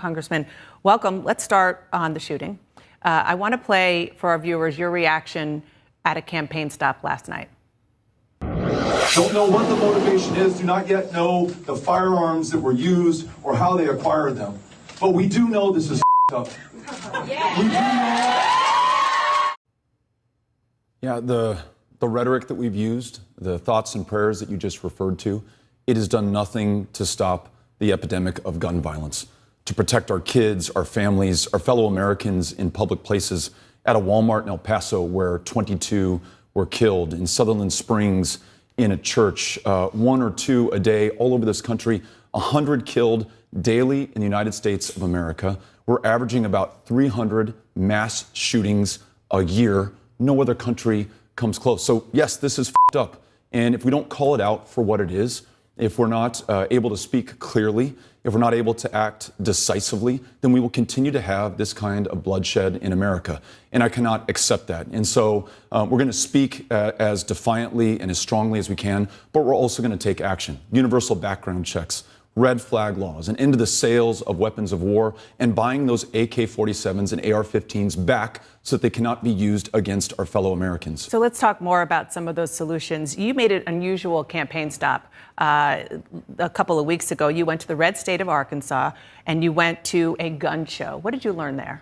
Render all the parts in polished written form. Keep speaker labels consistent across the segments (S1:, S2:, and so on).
S1: Congressman, welcome. Let's start on the shooting. I want to play for our viewers your reaction at a campaign stop last night.
S2: Don't know what the motivation is, do not yet know the firearms that were used or how they acquired them. But we do know this is up. Yeah. We do know.
S3: Yeah, the rhetoric that we've used, the thoughts and prayers that you just referred to, it has done nothing to stop the epidemic of gun violence, to protect our kids, our families, our fellow Americans in public places, at a Walmart in El Paso where 22 were killed, in Sutherland Springs, in a church, 1 or 2 a day all over this country, 100 killed daily in the United States of America. We're averaging about 300 mass shootings a year. No other country comes close. So yes, this is f***ed up. And if we don't call it out for what it is, if we're not able to speak clearly, if we're not able to act decisively, then we will continue to have this kind of bloodshed in America. And I cannot accept that. And so we're going to speak as defiantly and as strongly as we can, but we're also going to take action. Universal background checks, red flag laws, and into the sales of weapons of war, and buying those AK-47s and AR-15s back so that they cannot be used against our fellow Americans.
S1: So let's talk more about some of those solutions. You made an unusual campaign stop a couple of weeks ago. You went to the red state of Arkansas, and you went to a gun show. What did you learn there?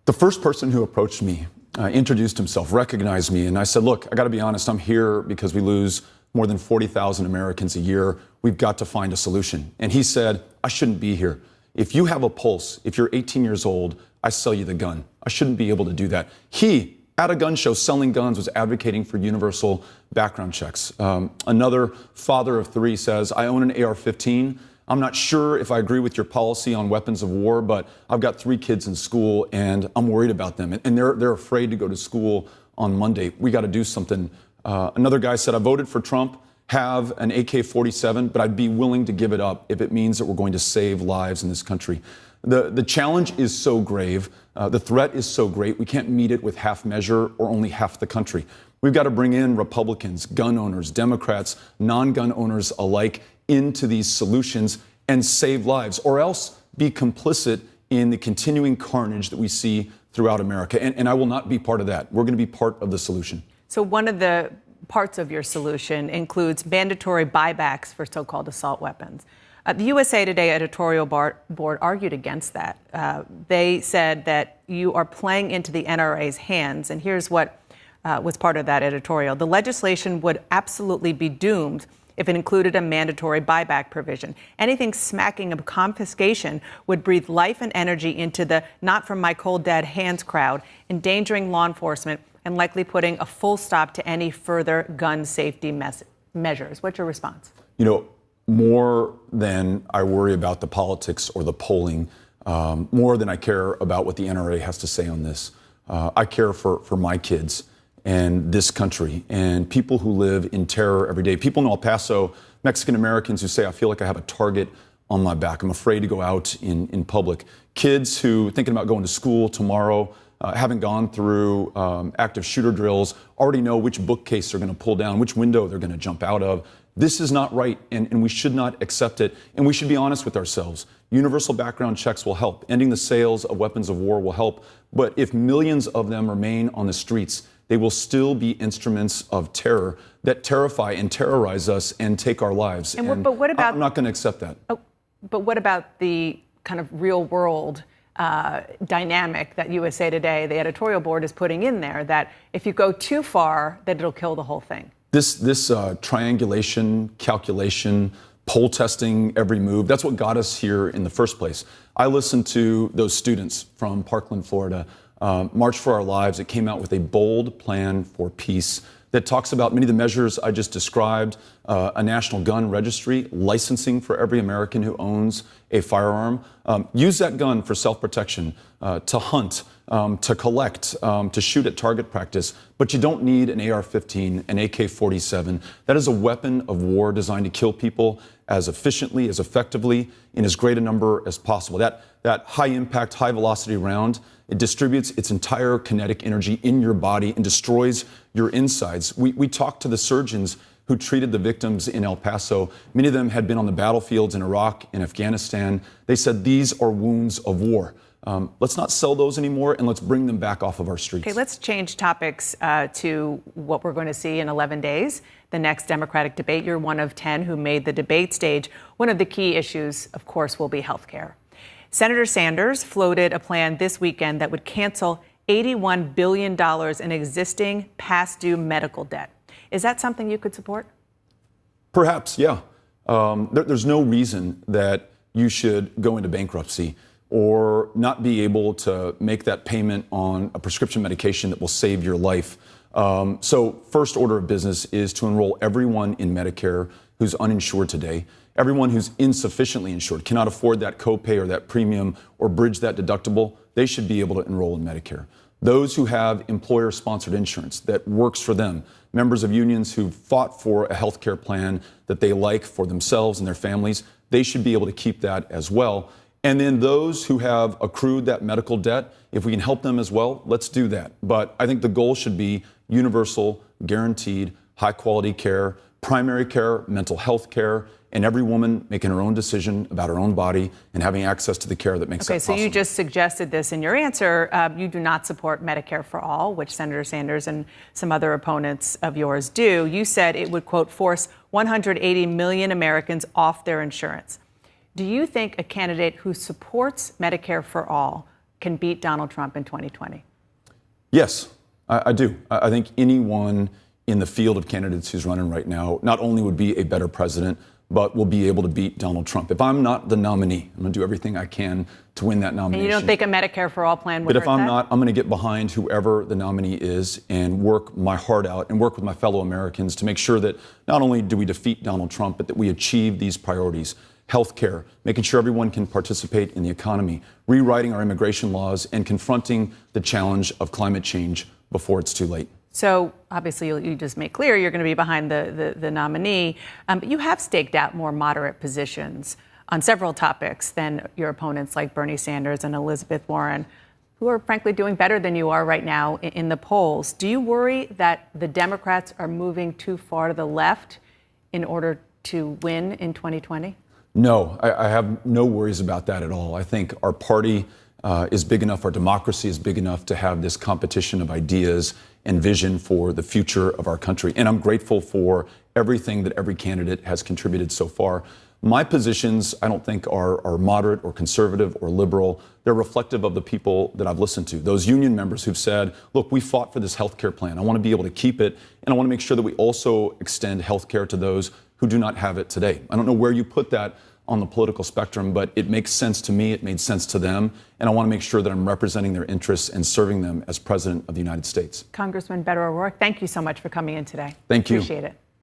S3: The first person who approached me introduced himself, recognized me, and I said, look, I got to be honest, I'm here because we lose more than 40,000 Americans a year. We've got to find a solution. And he said, I shouldn't be here. If you have a pulse, if you're 18 years old, I sell you the gun. I shouldn't be able to do that. He, at a gun show selling guns, was advocating for universal background checks. Another father of 3 says, I own an AR-15. I'm not sure if I agree with your policy on weapons of war, but I've got 3 kids in school and I'm worried about them. And they're afraid to go to school on Monday. We got to do something. Another guy said, I voted for Trump, have an AK-47, but I'd be willing to give it up if it means that we're going to save lives in this country. The challenge is so grave. The threat is so great. We can't meet it with half measure or only half the country. We've got to bring in Republicans, gun owners, Democrats, non-gun owners alike into these solutions and save lives, or else be complicit in the continuing carnage that we see throughout America. And I will not be part of that. We're going to be part of the solution.
S1: So one of the parts of your solution includes mandatory buybacks for so-called assault weapons. The USA Today editorial board argued against that. They said that you are playing into the NRA's hands, and here's what was part of that editorial. The legislation would absolutely be doomed if it included a mandatory buyback provision. Anything smacking of confiscation would breathe life and energy into the not from my cold dead hands crowd, endangering law enforcement and likely putting a full stop to any further gun safety measures. What's your response?
S3: You know, more than I worry about the politics or the polling, more than I care about what the NRA has to say on this, I care for my kids and this country and people who live in terror every day. People in El Paso, Mexican Americans who say, I feel like I have a target on my back. I'm afraid to go out in public. Kids who thinking about going to school tomorrow, haven't gone through active shooter drills, already know which bookcase they're going to pull down, which window they're going to jump out of. This is not right, and we should not accept it, and we should be honest with ourselves. Universal background checks will help. Ending the sales of weapons of war will help, but if millions of them remain on the streets, they will still be instruments of terror that terrify and terrorize us and take our lives.
S1: But what about,
S3: I'm not going to accept that.
S1: But what about the kind of real world dynamic that USA Today, the editorial board, is putting in there, that if you go too far, that it'll kill the whole thing?
S3: This triangulation, calculation, poll testing every move, that's what got us here in the first place. I listened to those students from Parkland, Florida, March for Our Lives. It came out with a bold plan for peace that talks about many of the measures I just described, a national gun registry, licensing for every American who owns a firearm, use that gun for self-protection, to hunt, to collect, to shoot at target practice, but you don't need an AR-15, an AK-47. That is a weapon of war designed to kill people as efficiently, as effectively, in as great a number as possible. That high-impact, high-velocity round, it distributes its entire kinetic energy in your body and destroys your insides. We talked to the surgeons who treated the victims in El Paso. Many of them had been on the battlefields in Iraq and Afghanistan. They said these are wounds of war. Let's not sell those anymore, and let's bring them back off of our streets.
S1: Okay, let's change topics to what we're going to see in 11 days, the next Democratic debate. You're one of 10 who made the debate stage. One of the key issues, of course, will be health care. Senator Sanders floated a plan this weekend that would cancel $81 billion in existing past due medical debt. Is that something you could support?
S3: Perhaps, yeah. There's no reason that you should go into bankruptcy or not be able to make that payment on a prescription medication that will save your life. So first order of business is to enroll everyone in Medicare who's uninsured today. Everyone who's insufficiently insured, cannot afford that copay or that premium or bridge that deductible, they should be able to enroll in Medicare. Those who have employer-sponsored insurance that works for them, members of unions who fought for a health care plan that they like for themselves and their families, they should be able to keep that as well. And then those who have accrued that medical debt, if we can help them as well, let's do that. But I think the goal should be universal, guaranteed, high-quality care, primary care, mental health care, and every woman making her own decision about her own body and having access to the care that makes that possible.
S1: Okay, so you just suggested this in your answer. You do not support Medicare for all, which Senator Sanders and some other opponents of yours do. You said it would, quote, force 180 million Americans off their insurance. Do you think a candidate who supports Medicare for all can beat Donald Trump in 2020?
S3: Yes, I do. I think anyone in the field of candidates who's running right now not only would be a better president, but will be able to beat Donald Trump. If I'm not the nominee, I'm going to do everything I can to win that nomination.
S1: And you don't think a Medicare for all plan would hurt that?
S3: But if I'm not, I'm going to get behind whoever the nominee is and work my heart out and work with my fellow Americans to make sure that not only do we defeat Donald Trump, but that we achieve these priorities. Health care, making sure everyone can participate in the economy, rewriting our immigration laws, and confronting the challenge of climate change before it's too late.
S1: So obviously you just made clear you're going to be behind the nominee, but you have staked out more moderate positions on several topics than your opponents like Bernie Sanders and Elizabeth Warren, who are frankly doing better than you are right now in the polls. Do you worry that the Democrats are moving too far to the left in order to win in 2020?
S3: No, I have no worries about that at all. I think our party is big enough, our democracy is big enough to have this competition of ideas and vision for the future of our country. And I'm grateful for everything that every candidate has contributed so far. My positions, I don't think are moderate or conservative or liberal. They're reflective of the people that I've listened to. Those union members who've said, look, we fought for this health care plan. I want to be able to keep it. And I want to make sure that we also extend health care to those who do not have it today. I don't know where you put that on the political spectrum, but it makes sense to me, it made sense to them, and I want to make sure that I'm representing their interests and serving them as President of the United States.
S1: Congressman Beto O'Rourke, thank you so much for coming in today.
S3: Thank you.
S1: Appreciate it.